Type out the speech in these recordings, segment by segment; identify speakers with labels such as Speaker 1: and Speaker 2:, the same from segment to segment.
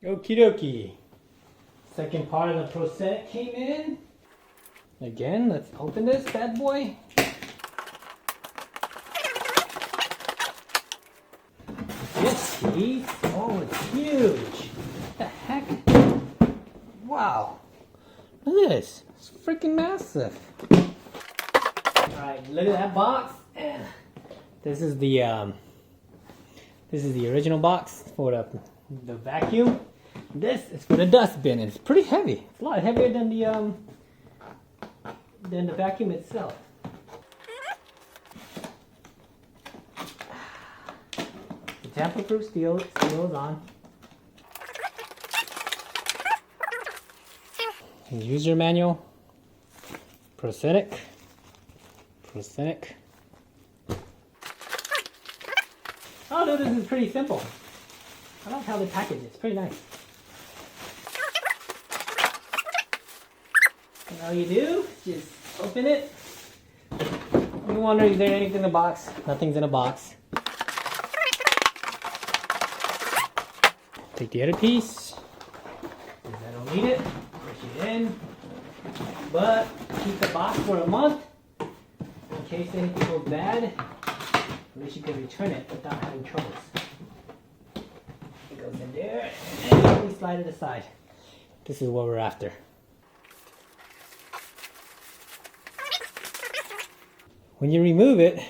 Speaker 1: Okie dokie. Second part of the Proscenic came in. Again, let's open this bad boy. This piece, oh, it's huge. What the heck? Wow. Look at this. It's freaking massive. Alright, look at that box. And this is the original box for the vacuum. This is for the dustbin, and it's pretty heavy. It's a lot heavier than the vacuum itself. The tamper-proof steel is on. User manual. Proscenic. Oh no, this is pretty simple. I like how they package it. It's pretty nice. And all you do is just open it. You wonder is there anything in the box? Nothing's in a box. Take the other piece. Because I don't need it. Push it in. But keep the box for a month. In case anything goes bad. At least you can return it without having troubles. It goes in there, and we slide it aside. This is what we're after. When you remove it,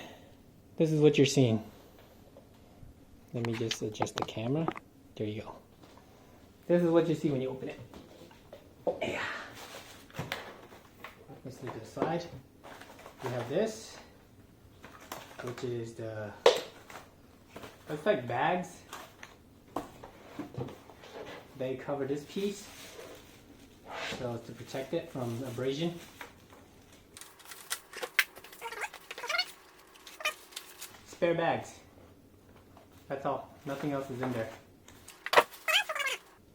Speaker 1: this is what you're seeing. Let me just adjust the camera. There you go. This is what you see when you open it. Yeah. Let's leave it aside. We have this, which is looks like bags. They cover this piece, so to protect it from abrasion. Spare bags. That's all. Nothing else is in there.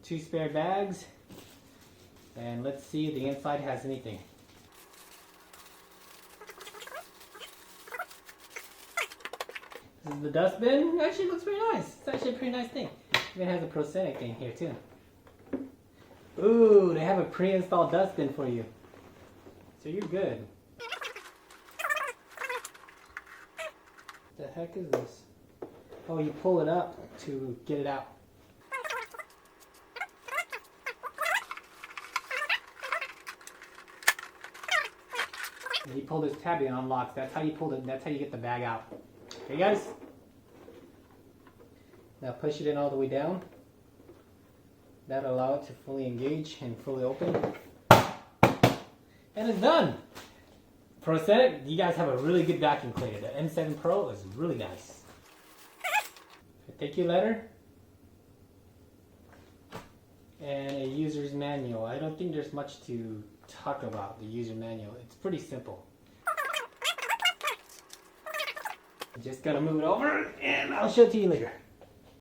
Speaker 1: 2 spare bags. And let's see if the inside has anything. This is the dustbin. It actually looks pretty nice. It's actually a pretty nice thing. It even has a Proscenic thing here too. Ooh, they have a pre-installed dustbin for you. So you're good. What the heck is this? Oh, you pull it up to get it out. And you pull this tab, it unlocks. That's how you pull it. That's how you get the bag out. Okay, guys. Now push it in all the way down. That'll allow it to fully engage and fully open. And it's done. Proscenic, you guys have a really good vacuum cleaner. The M7 Pro is really nice. Thank you letter. And a user's manual. I don't think there's much to talk about the user manual. It's pretty simple. Just gotta move it over and I'll show it to you later.